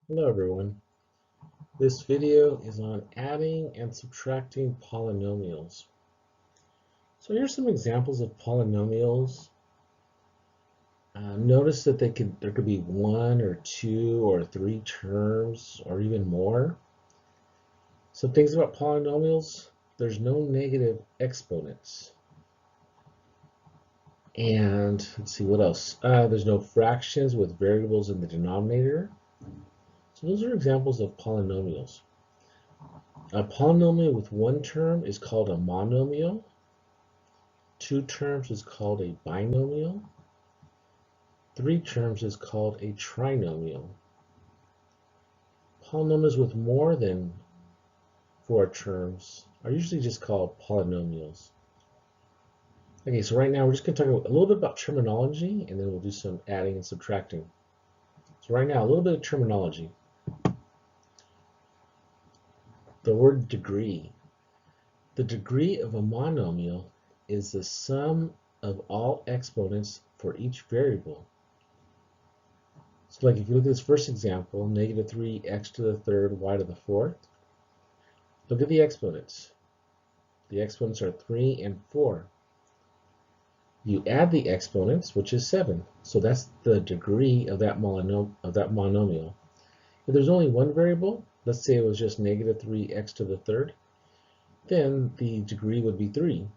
Hello everyone. This video is on adding and subtracting polynomials. So here's some examples of polynomials. Notice that there could be one or two or three terms or even more. Some things about polynomials: there's no negative exponents. And let's see what else. There's no fractions with variables in the denominator. So those are examples of polynomials. A polynomial with one term is called a monomial. Two terms is called a binomial. Three terms is called a trinomial. Polynomials with more than four terms are usually just called polynomials. Okay, so right now we're just going to talk a little bit about terminology, and then we'll do some adding and subtracting. So right now, a little bit of terminology. The word degree. The degree of a monomial is the sum of all exponents for each variable. So like if you look at this first example, negative 3x to the third, y to the fourth, look at the exponents. The exponents are 3 and 4. You add the exponents, which is 7. So that's the degree of that monomial. If there's only one variable, let's say it was just negative 3x to the third, then the degree would be 3.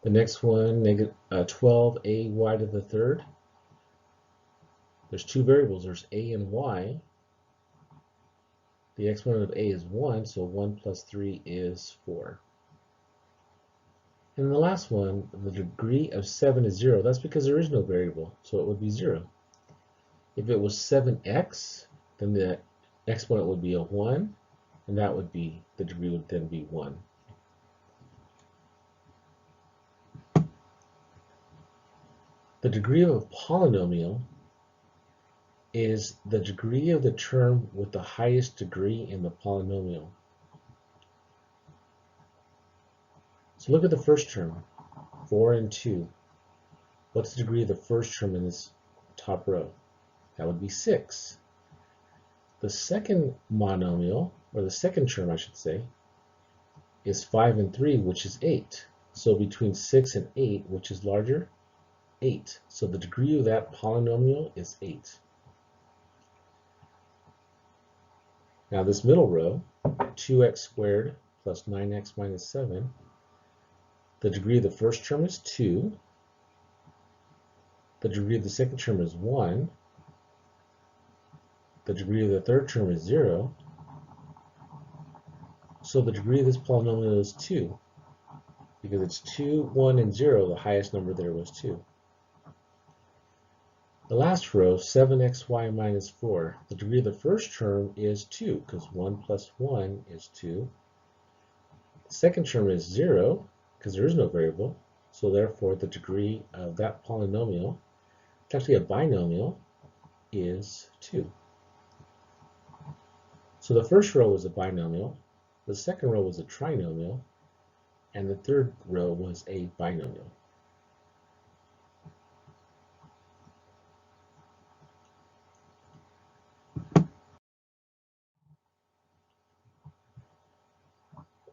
The next one, negative 12ay to the third. There's two variables, there's a and y. The exponent of a is 1, so 1 plus 3 is 4. And the last one, the degree of 7 is 0. That's because there is no variable, so it would be 0. If it was 7x, then the exponent would be a 1, and that would be, the degree would then be 1. The degree of a polynomial is the degree of the term with the highest degree in the polynomial. So look at the first term, 4 and 2. What's the degree of the first term in this top row? That would be 6. The second monomial, or the second term I should say, is 5 and 3, which is 8. So between 6 and 8, which is larger? 8. So the degree of that polynomial is 8. Now this middle row, 2x squared plus 9x minus 7, the degree of the first term is 2. The degree of the second term is 1. The degree of the third term is 0. So the degree of this polynomial is 2. Because it's 2, 1, and 0, the highest number there was 2. The last row, 7xy minus 4, the degree of the first term is 2, because 1 plus 1 is 2. The second term is 0, because there is no variable, so therefore the degree of that polynomial, it's actually a binomial, is 2. So the first row was a binomial, the second row was a trinomial, and the third row was a binomial.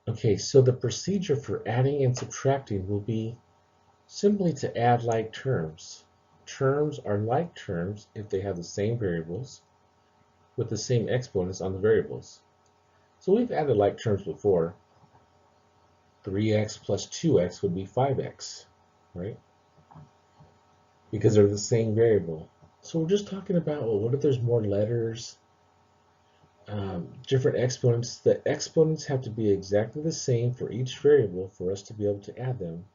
Okay, so the procedure for adding and subtracting will be simply to add like terms. Terms are like terms if they have the same variables with the same exponents on the variables. So we've added like terms before. 3x plus 2x would be 5x, right? Because they're the same variable. So we're just talking about, well, what if there's more letters, different exponents? The exponents have to be exactly the same for each variable for us to be able to add them.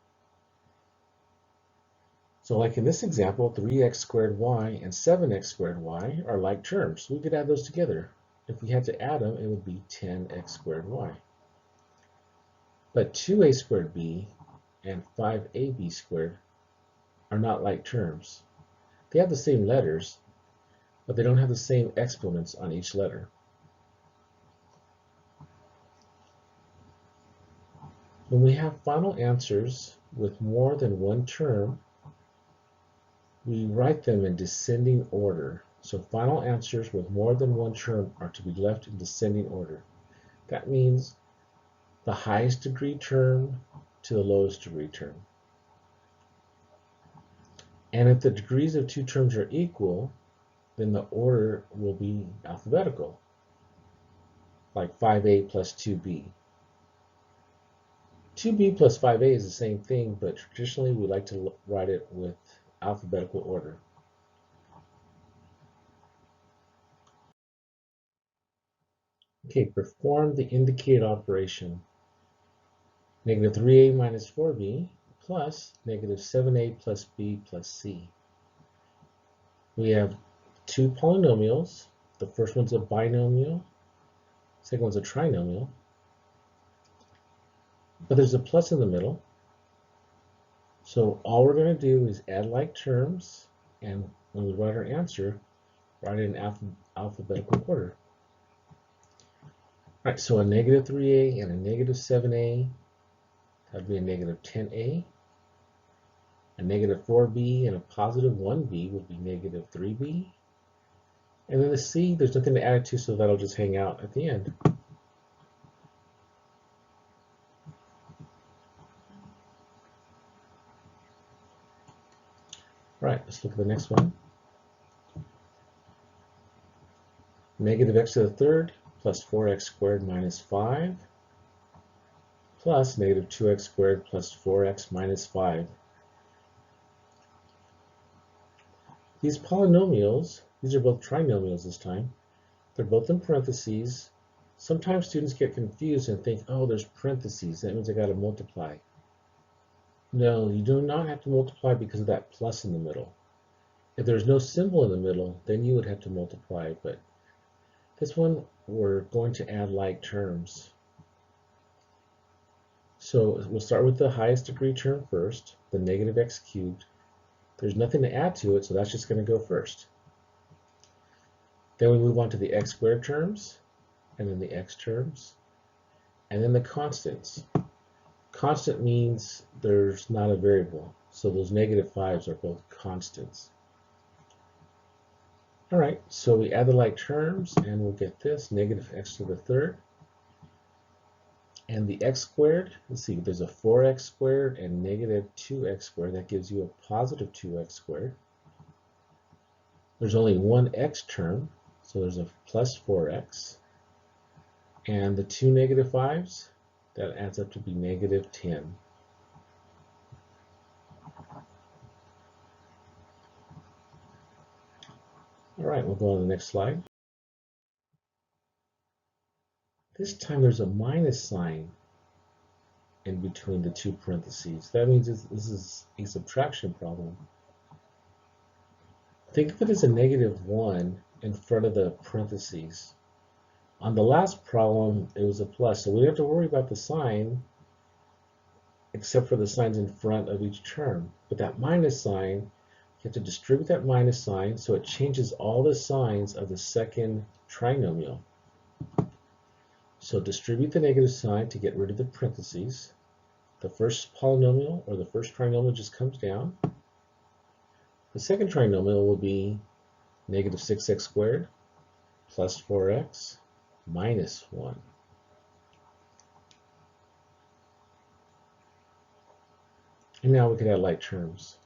So like in this example, 3x squared y and 7x squared y are like terms. We could add those together. If we had to add them, it would be 10x squared y. But 2a squared b and 5ab squared are not like terms. They have the same letters, but they don't have the same exponents on each letter. When we have final answers with more than one term, we write them in descending order. So final answers with more than one term are to be left in descending order. That means the highest degree term to the lowest degree term. And if the degrees of two terms are equal, then the order will be alphabetical, like 5a plus 2b. 2b plus 5a is the same thing, but traditionally we like to write it with alphabetical order. Okay, perform the indicated operation. Negative 3a minus 4b plus negative 7a plus b plus c. We have two polynomials. The first one's a binomial, second one's a trinomial. But there's a plus in the middle. So all we're going to do is add like terms, and when we write our answer, write it in alphabetical order. All right, so a negative 3a and a negative 7a, that would be a negative 10a. A negative 4b and a positive 1b would be negative 3b. And then the c, there's nothing to add it to, so that'll just hang out at the end. All right, let's look at the next one. Negative x to the third plus 4x squared minus 5 plus negative 2x squared plus 4x minus 5. These polynomials, these are both trinomials this time. They're both in parentheses. Sometimes students get confused and think, oh, there's parentheses. That means I got to multiply. No, you do not have to multiply because of that plus in the middle. If there's no symbol in the middle, then you would have to multiply. But this one, we're going to add like terms. So we'll start with the highest degree term first, the negative x cubed. There's nothing to add to it, so that's just going to go first. Then we move on to the x squared terms, and then the x terms, and then the constants. Constant means there's not a variable, so those negative 5s are both constants. All right, so we add the like terms, and we'll get this, negative x to the third. And the x squared, let's see, there's a 4x squared and negative 2x squared. That gives you a positive 2x squared. There's only one x term, so there's a plus 4x. And the two negative 5s, that adds up to be negative 10. All right, we'll go on to the next slide. This time there's a minus sign in between the two parentheses. That means this is a subtraction problem. Think of it as a negative 1 in front of the parentheses. On the last problem, it was a plus, so we don't have to worry about the sign except for the signs in front of each term. But that minus sign, you have to distribute that minus sign so it changes all the signs of the second trinomial. So distribute the negative sign to get rid of the parentheses. The first polynomial, or the first trinomial, just comes down. The second trinomial will be negative 6x squared plus 4x minus 1. And now we can add like terms.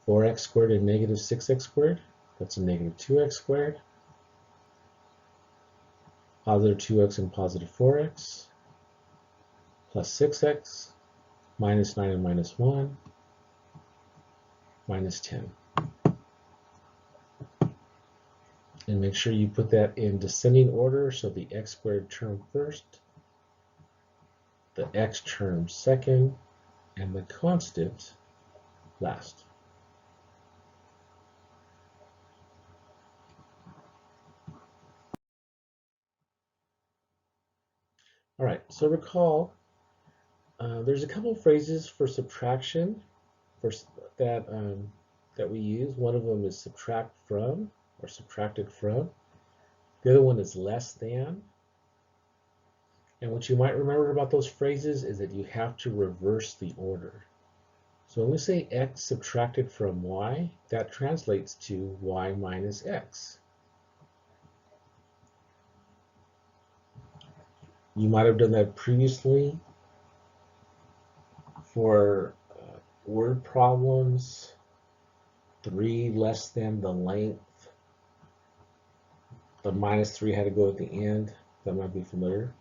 4x squared and negative 6x squared, that's a negative 2x squared. Positive 2x and positive 4x, plus 6x, minus 9 and minus 1, minus 10. And make sure you put that in descending order, so the x squared term first, the x term second, and the constant last. All right, so recall, there's a couple of phrases for subtraction that we use. One of them is subtract from, or subtracted from. The other one is less than. And what you might remember about those phrases is that you have to reverse the order. So when we say x subtracted from y, that translates to y minus x. You might have done that previously for word problems, 3 less than the length. The minus 3 had to go at the end. That might be familiar.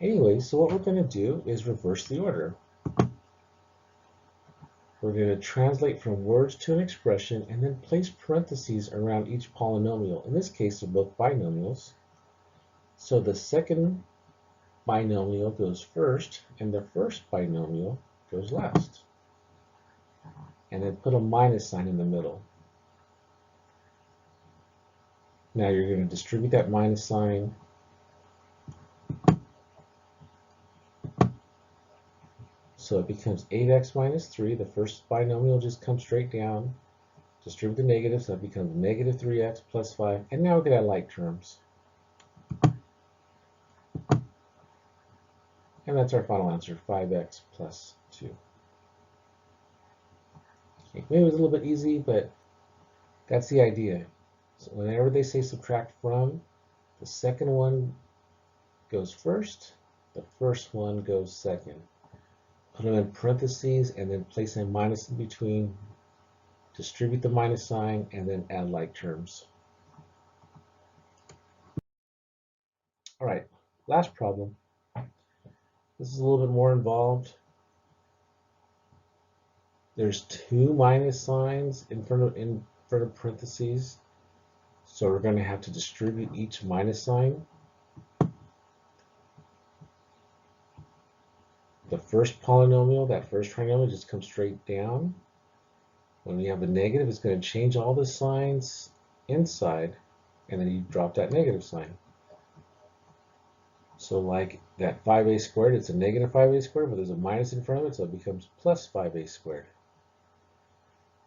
Anyway, so what we're going to do is reverse the order. We're going to translate from words to an expression and then place parentheses around each polynomial. In this case, they're both binomials. So the second binomial goes first, and the first binomial goes last. And then put a minus sign in the middle. Now you're going to distribute that minus sign. So it becomes 8x minus 3. The first binomial just comes straight down. Distribute the negative, so it becomes negative 3x plus 5. And now we can add like terms. And that's our final answer, 5x plus 2. Okay, maybe it was a little bit easy, but that's the idea. So whenever they say subtract from, the second one goes first, the first one goes second. Put them in parentheses and then place a minus in between. Distribute the minus sign and then add like terms. All right, last problem. This is a little bit more involved. There's 2 minus signs in front of parentheses. So we're going to have to distribute each minus sign. The first polynomial, that first trinomial, just comes straight down. When we have a negative, it's going to change all the signs inside, and then you drop that negative sign. So like that 5a squared, it's a negative 5a squared, but there's a minus in front of it, so it becomes plus 5a squared.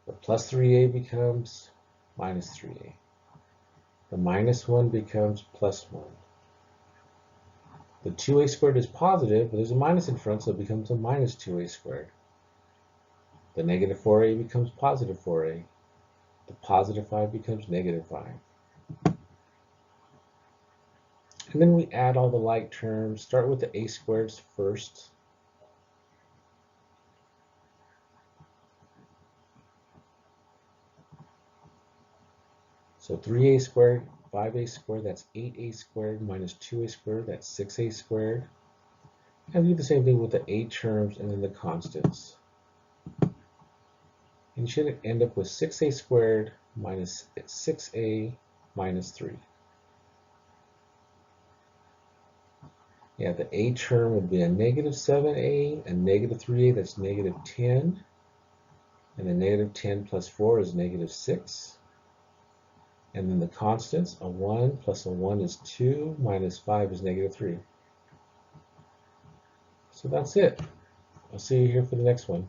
The plus 3a becomes minus 3a. The minus 1 becomes plus 1. The 2a squared is positive, but there's a minus in front, so it becomes a minus 2a squared. The negative 4a becomes positive 4a. The positive 5 becomes negative 5. And then we add all the like terms. Start with the a squareds first. So 3a squared, 5a squared, that's 8a squared minus 2a squared, that's 6a squared. And do the same thing with the a terms and then the constants. And you should end up with 6a squared minus 6a minus 3. Yeah, the a term would be a negative 7a, a negative 3a, that's negative 10. And then negative 10 plus 4 is negative 6. And then the constants, a 1 plus a 1 is 2, minus 5 is negative 3. So that's it. I'll see you here for the next one.